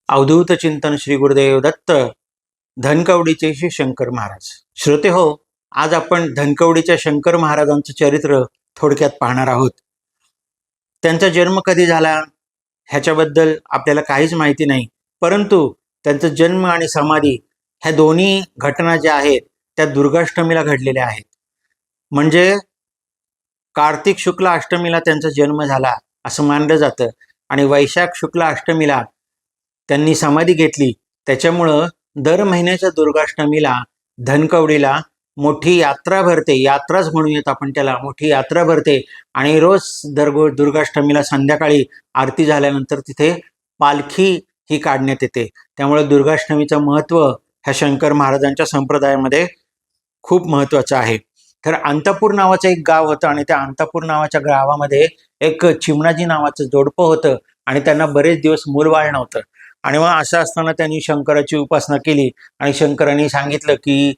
अवधूत चिंतन श्री गुरुदेव दत्त धनकवडीचे श्री शंकर महाराज. श्रोते हो, आज आपण धनकवडीच्या शंकर महाराजांचं चरित्र थोडक्यात पाहणार आहोत. त्यांचा जन्म कधी झाला ह्याच्याबद्दल आपल्याला काहीच माहिती नाही, परंतु त्यांचा जन्म आणि समाधी ह्या दोन्ही घटना ज्या आहेत त्या दुर्गाष्टमीला घडलेल्या आहेत. म्हणजे कार्तिक शुक्ल अष्टमीला त्यांचा जन्म झाला असं मानलं जातं आणि वैशाख शुक्ल अष्टमीला त्यांनी समाधी घेतली. त्याच्यामुळं दर महिन्याच्या दुर्गाष्टमीला धनकवडीला मोठी यात्रा भरते, यात्राच म्हणूयात आपण त्याला, मोठी यात्रा भरते आणि रोज दुर्गाष्टमीला संध्याकाळी आरती झाल्यानंतर तिथे पालखी ही काढण्यात येते. त्यामुळे दुर्गाष्टमीचं महत्त्व ह्या शंकर महाराजांच्या संप्रदायामध्ये खूप महत्त्वाचं आहे. तर अंतापूर नावाचं एक गाव होतं आणि त्या अंतापूर नावाच्या गावामध्ये एक चिमणाजी नावाचं जोडपं होतं आणि त्यांना बरेच दिवस मूलबाळ नव्हतं. आणि मग असं असताना त्यांनी शंकराची उपासना केली आणि शंकरांनी सांगितलं की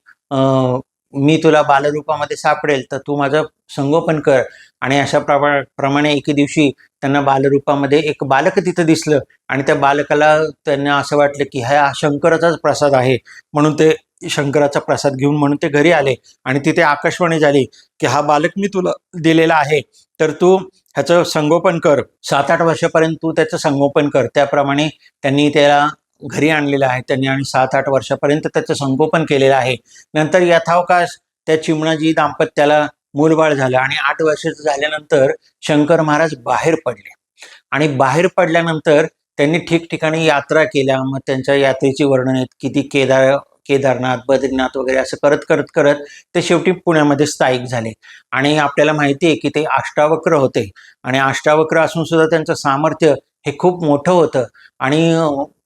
मी तुला बालरूपामध्ये सापडेल तर तू माझं संगोपन कर. आणि अशा प्रमाणे एके दिवशी त्यांना बालरूपामध्ये एक बालक तिथं दिसलं आणि त्या बालकाला त्यांना असं वाटलं की हा शंकराचाच प्रसाद आहे, म्हणून ते शंकराचा प्रसाद घेऊन म्हणून ते घरी आले आणि तिथे आकाशवाणी झाली की हा बालक मी तुला दिलेला आहे, तर तू ह्याचं संगोपन कर, 7-8 वर्षापर्यंत तू त्याचं संगोपन कर. त्याप्रमाणे त्यांनी त्याला घरी आणलेलं आहे त्यांनी आणि 7-8 वर्षापर्यंत त्याचं संगोपन केलेलं आहे. नंतर यथावकाश त्या चिमणाजी दाम्पत्याला मूलबाळ झालं आणि 8 वर्षाचं झाल्यानंतर शंकर महाराज बाहेर पडले आणि बाहेर पडल्यानंतर त्यांनी ठिकठिकाणी यात्रा केल्या. मग त्यांच्या यात्रेची वर्णन आहेत, किती केदारनाथ, बद्रीनाथ वगैरे असं करत ते शेवटी पुण्यामध्ये स्थायिक झाले. आणि आपल्याला माहिती आहे की ते अष्टावक्र होते आणि अष्टावक्र असून सुद्धा त्यांचं सामर्थ्य हे खूप मोठं होतं. आणि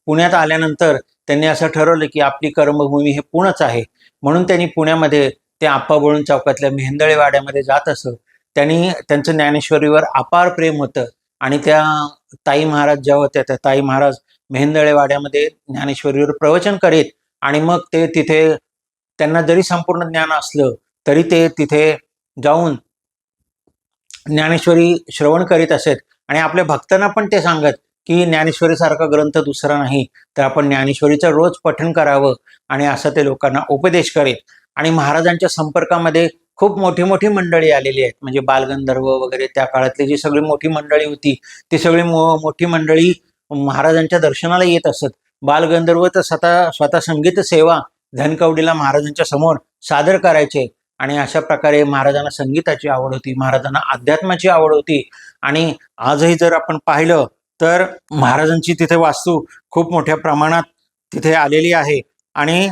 पुण्यात आल्यानंतर त्यांनी असं ठरवलं की आपली कर्मभूमी हे पुणंच आहे, म्हणून त्यांनी पुण्यामध्ये ते आप्पाबळून चौकातल्या मेहेंदळे वाड्यामध्ये जात असत. त्यांचं ज्ञानेश्वरीवर अपार प्रेम होतं आणि त्या ताई महाराज ज्या होत्या त्या ताई महाराज मेहेंदळे वाड्यामध्ये ज्ञानेश्वरीवर प्रवचन करीत आणि मग ते तिथे त्यांना जरी संपूर्ण ज्ञान असलं तरी ते तिथे जाऊन ज्ञानेश्वरी श्रवण करीत असत आणि आपल्या भक्तांना पण ते सांगत की ज्ञानेश्वरीसारखा ग्रंथ दुसरा नाही, तर आपण ज्ञानेश्वरीचं रोज पठण करावं आणि असं ते लोकांना उपदेश करीत. आणि महाराजांच्या संपर्कामध्ये खूप मोठी मोठी मंडळी आलेली आहेत, म्हणजे बालगंधर्व वगैरे त्या काळातली जी सगळी मोठी मंडळी होती ती सगळी मोठी मंडळी महाराजांच्या दर्शनाला येत असत. बालगंधर्व तर स्वतः संगीत सेवा धनकवडीला महाराजांच्या समोर सादर करायचे. आणि अशा प्रकारे महाराजांना संगीताची आवड होती, महाराजांना अध्यात्माची आवड होती. आणि आजही जर आपण पाहिलं तर महाराजांची तिथे वास्तू खूप मोठ्या प्रमाणात तिथे आलेली आहे. आणि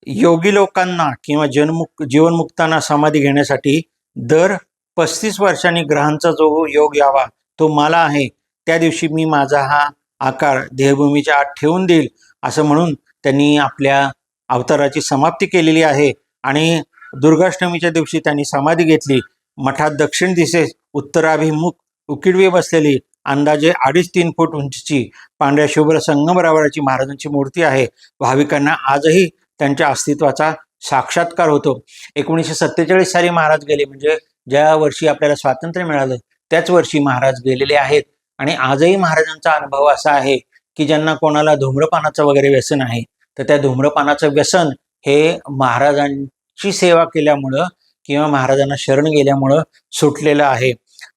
योगी लोकांना किंवा जीवनमुक्तांना समाधी घेण्यासाठी दर 35 वर्षांनी ग्रहांचा जो योग यावा तो मला आहे, त्या दिवशी मी माझा हा आकार देहभूमीच्या आत ठेवून देईल असं म्हणून त्यांनी आपल्या अवताराची समाप्ती केलेली आहे. आणि दुर्गाष्टमीच्या दिवशी त्यांनी समाधी घेतली. मठात दक्षिण दिशेस उत्तराभिमुख उकिडवी बसलेली अंदाजे 2.5-3 फूट उंचीची पांढऱ्या शुभ्र संगमरवराची महाराजांची मूर्ती आहे. भाविकांना आजही त्यांच्या अस्तित्वाचा साक्षात्कार होतो. 1947 साली महाराज गेले, म्हणजे ज्या वर्षी आपल्याला स्वातंत्र्य मिळालं त्याच वर्षी महाराज गेलेले आहेत. आणि आजही महाराजांचा अनुभव असा आहे की ज्यांना कोणाला धूम्रपानाचं वगैरे व्यसन आहे तर त्या धूम्रपानाचं व्यसन हे महाराजांची सेवा केल्यामुळं किंवा महाराजांना शरण गेल्यामुळं सुटलेलं आहे.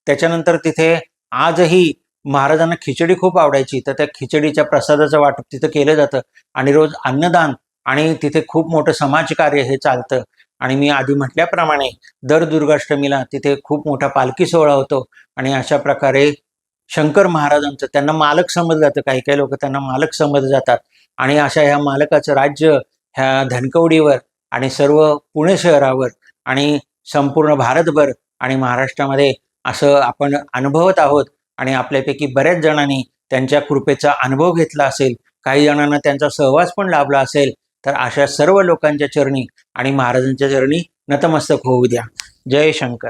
त्याच्यानंतर तिथे आजही महाराजांना खिचडी खूप आवडायची, तर त्या खिचडीच्या प्रसादाचं वाटप तिथं केलं जातं आणि रोज अन्नदान आणि तिथे खूप मोठं समाजकार्य हे चालतं. आणि मी आधी म्हटल्याप्रमाणे दर दुर्गाष्टमीला तिथे खूप मोठा पालखी सोहळा होतो. आणि अशा प्रकारे शंकर महाराजांचं त्यांना मालक समजलं जातं, काही काही लोक त्यांना मालक समजले जातात. आणि अशा ह्या मालकाचं राज्य ह्या धनकवडीवर आणि सर्व पुणे शहरावर आणि संपूर्ण भारतभर आणि महाराष्ट्रामध्ये असं आपण अनुभवत आहोत. आणि आपल्यापैकी बऱ्याच जणांनी त्यांच्या कृपेचा अनुभव घेतला असेल, काही जणांना त्यांचा सहवास पण लाभला असेल. तर अशा सर्व लोकांच्या चरणी आणि महाराजांच्या चरणी नतमस्तक होऊ द्या. जय शंकर.